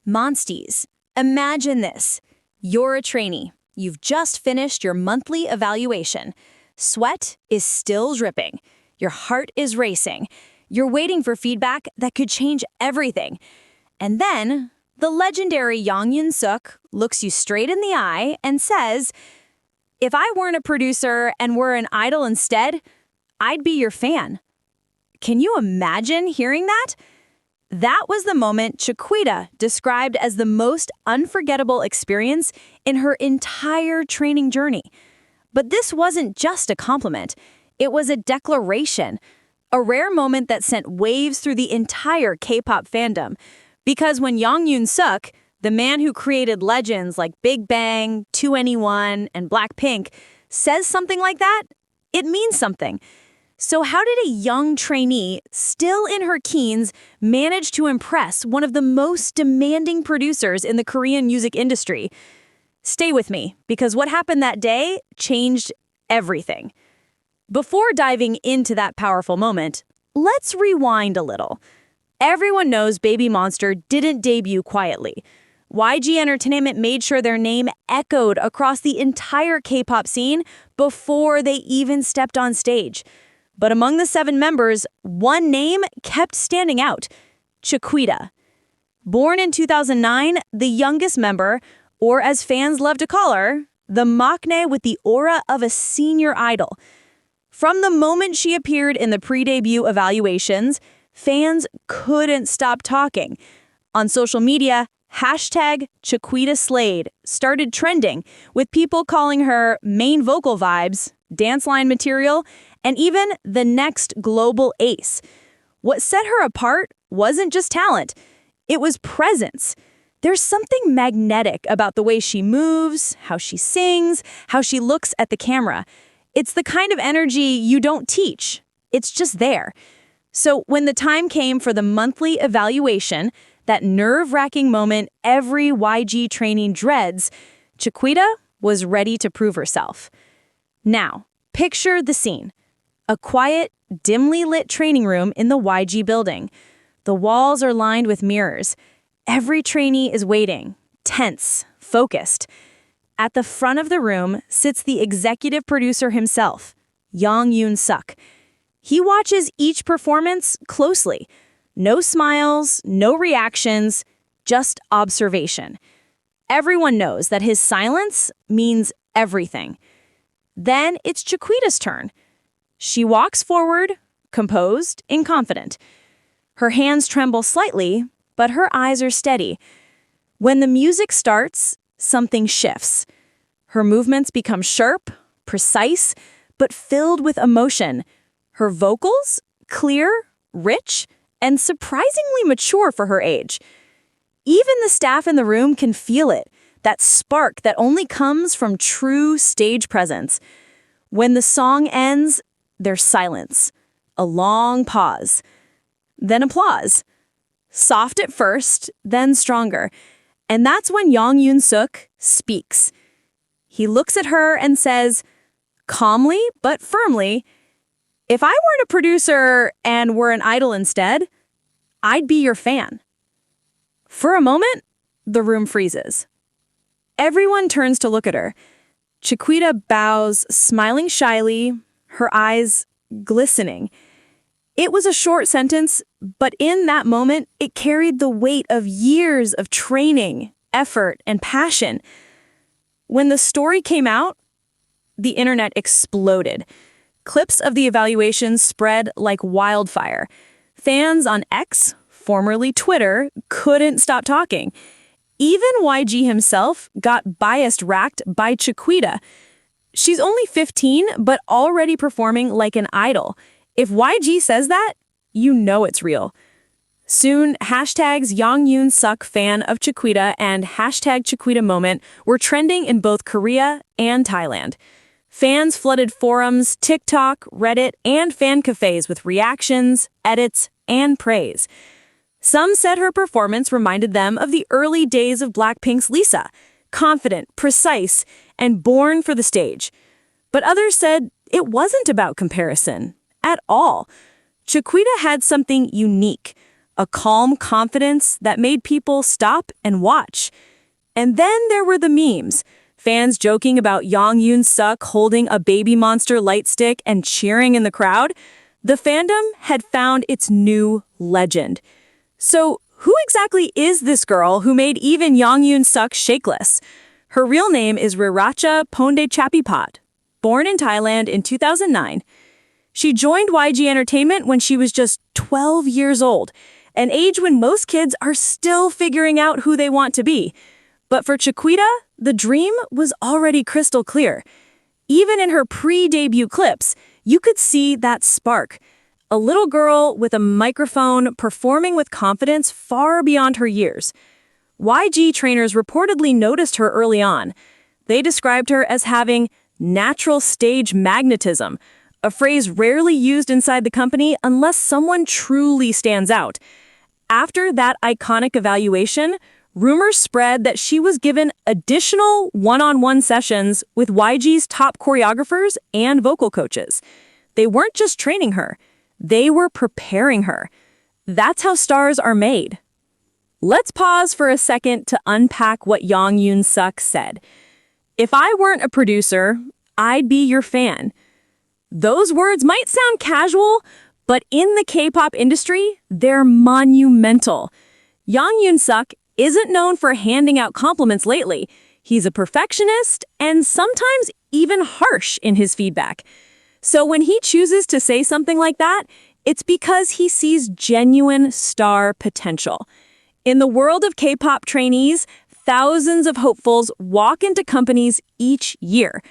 Monsties, imagine this. You're a trainee. You've just finished your monthly evaluation. Sweat is still dripping. Your heart is racing. You're waiting for feedback that could change everything. And then, the legendary Yang Hyun Suk looks you straight in the eye and says, "If I weren't a producer and were an idol instead, I'd be your fan." Can you imagine hearing that? That was the moment Chiquita described as the most unforgettable experience in her entire training journey. But this wasn't just a compliment. It was a declaration, a rare moment that sent waves through the entire K-pop fandom. Because when Yang Hyun Suk, the man who created legends like Big Bang, 2NE1, and Blackpink, says something like that, it means something. So how did a young trainee, still in her teens, manage to impress one of the most demanding producers in the Korean music industry? Stay with me, because what happened that day changed everything. Before diving into that powerful moment, let's rewind a little. Everyone knows BABYMONSTER didn't debut quietly. YG Entertainment made sure their name echoed across the entire K-pop scene before they even stepped on stage. But among the 7 members, one name kept standing out: Chiquita. Born in 2009, the youngest member, or as fans love to call her, the maknae with the aura of a senior idol. From the moment she appeared in the pre-debut evaluations, fans couldn't stop talking. On social media, #ChiquitaSlayed started trending, with people calling her main vocal vibes, dance line material, and even the next global ace. What set her apart wasn't just talent, it was presence. There's something magnetic about the way she moves, how she sings, how she looks at the camera. It's the kind of energy you don't teach. It's just there. So when the time came for the monthly evaluation, that nerve-wracking moment every YG trainee dreads, Chiquita was ready to prove herself. Now, picture the scene. A quiet, dimly lit training room in the YG building. The walls are lined with mirrors. Every trainee is waiting, tense, focused. At the front of the room sits the executive producer himself, Yang Hyun Suk. He watches each performance closely. No smiles, no reactions, just observation. Everyone knows that his silence means everything. Then it's Chiquita's turn. She walks forward, composed and confident. Her hands tremble slightly, but her eyes are steady. When the music starts, something shifts. Her movements become sharp, precise, but filled with emotion. Her vocals, clear, rich, and surprisingly mature for her age. Even the staff in the room can feel it, that spark that only comes from true stage presence. When the song ends, there's silence, a long pause, then applause. Soft at first, then stronger. And that's when Yang Hyun Suk speaks. He looks at her and says, calmly but firmly, "If I weren't a producer and were an idol instead, I'd be your fan." For a moment, the room freezes. Everyone turns to look at her. Chiquita bows, smiling shyly, her eyes glistening. It was a short sentence, but in that moment, it carried the weight of years of training, effort, and passion. When the story came out, the internet exploded. Clips of the evaluations spread like wildfire. Fans on X, formerly Twitter, couldn't stop talking. Even YG himself got bias-racked by Chiquita. She's only 15, but already performing like an idol. If YG says that, you know it's real. Soon, hashtags Yang Hyun Suk fan of Chiquita and #Chiquita moment were trending in both Korea and Thailand. Fans flooded forums, TikTok, Reddit, and fan cafes with reactions, edits, and praise. Some said her performance reminded them of the early days of Blackpink's Lisa, confident, precise, and born for the stage. But others said it wasn't about comparison at all. Chiquita had something unique, a calm confidence that made people stop and watch. And then there were the memes. Fans joking about Yang Hyun Suk holding a BABYMONSTER light stick and cheering in the crowd. The fandom had found its new legend. So who exactly is this girl who made even Yang Hyun Suk shakeless? Her real name is Riracha Pondechapipot. Born in Thailand in 2009, she joined YG Entertainment when she was just 12 years old, an age when most kids are still figuring out who they want to be. But for Chiquita, the dream was already crystal clear. Even in her pre-debut clips, you could see that spark. A little girl with a microphone performing with confidence far beyond her years. YG trainers reportedly noticed her early on. They described her as having natural stage magnetism, a phrase rarely used inside the company unless someone truly stands out. After that iconic evaluation, rumors spread that she was given additional one-on-one sessions with YG's top choreographers and vocal coaches. They weren't just training her, they were preparing her. That's how stars are made. Let's pause for a second to unpack what Yang Hyun Suk said. If I weren't a producer, I'd be your fan. Those words might sound casual, but in the K-pop industry, they're monumental. Yang Hyun Suk isn't known for handing out compliments lately. He's a perfectionist and sometimes even harsh in his feedback. So when he chooses to say something like that, it's because he sees genuine star potential. In the world of K-pop trainees, thousands of hopefuls walk into companies each year.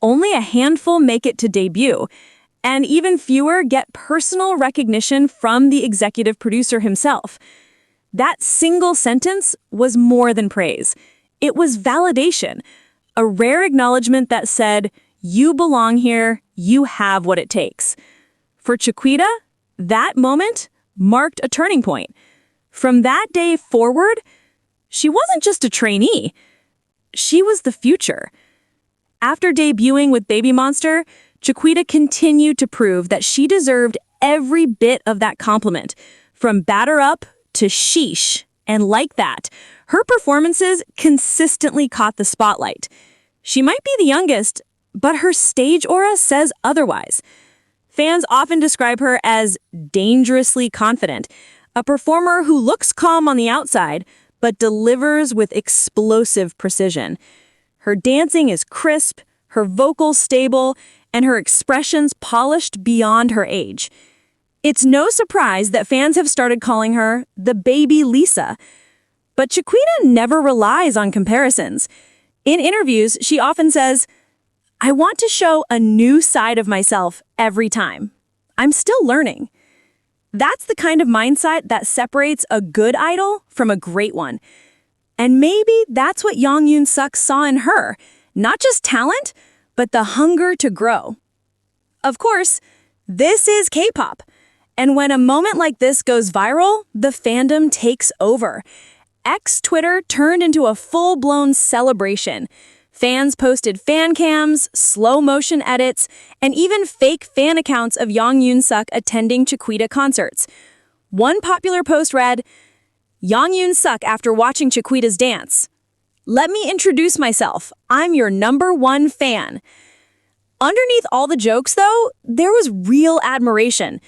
Only a handful make it to debut, and even fewer get personal recognition from the executive producer himself. That single sentence was more than praise. It was validation, a rare acknowledgement that said, "You belong here, you have what it takes." For Chiquita, that moment marked a turning point. From that day forward, she wasn't just a trainee, she was the future. After debuting with BABYMONSTER, Chiquita continued to prove that she deserved every bit of that compliment, from batter up to sheesh. And like that, her performances consistently caught the spotlight. She might be the youngest, but her stage aura says otherwise. Fans often describe her as dangerously confident, a performer who looks calm on the outside, but delivers with explosive precision. Her dancing is crisp, her vocals stable, and her expressions polished beyond her age. It's no surprise that fans have started calling her the Baby Lisa. But Chiquita never relies on comparisons. In interviews, she often says, "I want to show a new side of myself every time. I'm still learning." That's the kind of mindset that separates a good idol from a great one. And maybe that's what Yang Hyun Suk saw in her, not just talent, but the hunger to grow. Of course, this is K-pop. And when a moment like this goes viral, the fandom takes over. Twitter turned into a full-blown celebration. Fans posted fan cams, slow-motion edits, and even fake fan accounts of Yang Hyun Suk attending Chiquita concerts. One popular post read, "Yang Hyun Suk after watching Chiquita's dance. Let me introduce myself. I'm your #1 fan." Underneath all the jokes, though, there was real admiration.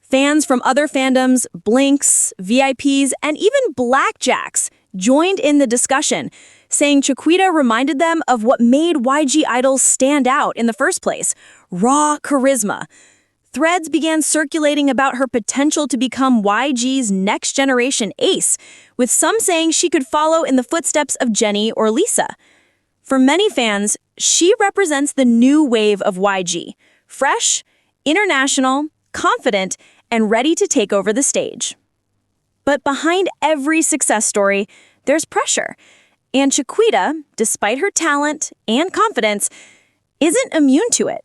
Fans from other fandoms, Blinks, VIPs, and even Blackjacks joined in the discussion, saying Chiquita reminded them of what made YG idols stand out in the first place: raw charisma. Threads began circulating about her potential to become YG's next-generation ace, with some saying she could follow in the footsteps of Jennie or Lisa. For many fans, she represents the new wave of YG: fresh, international, confident, and ready to take over the stage. But behind every success story, there's pressure. And Chiquita, despite her talent and confidence, isn't immune to it.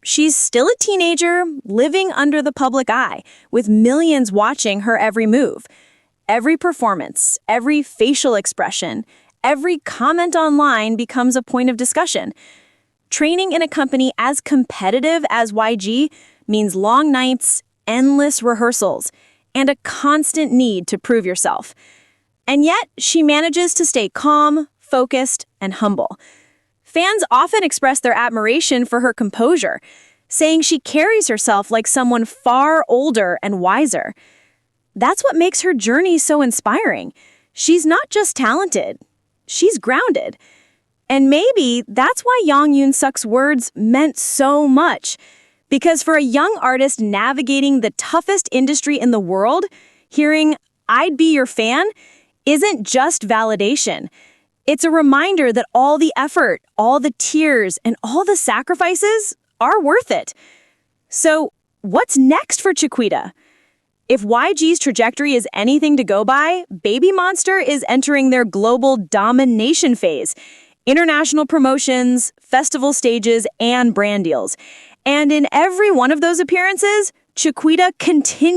She's still a teenager, living under the public eye, with millions watching her every move. Every performance, every facial expression, every comment online becomes a point of discussion. Training in a company as competitive as YG means long nights, endless rehearsals, and a constant need to prove yourself. And yet, she manages to stay calm, focused, and humble. Fans often express their admiration for her composure, saying she carries herself like someone far older and wiser. That's what makes her journey so inspiring. She's not just talented, she's grounded. And maybe that's why Yang Hyun Suk's words meant so much. Because for a young artist navigating the toughest industry in the world, hearing, "I'd be your fan," isn't just validation. It's a reminder that all the effort, all the tears, and all the sacrifices are worth it. So, what's next for Chiquita? If YG's trajectory is anything to go by, BABYMONSTER is entering their global domination phase. International promotions, festival stages, and brand deals. And in every one of those appearances, Chiquita continues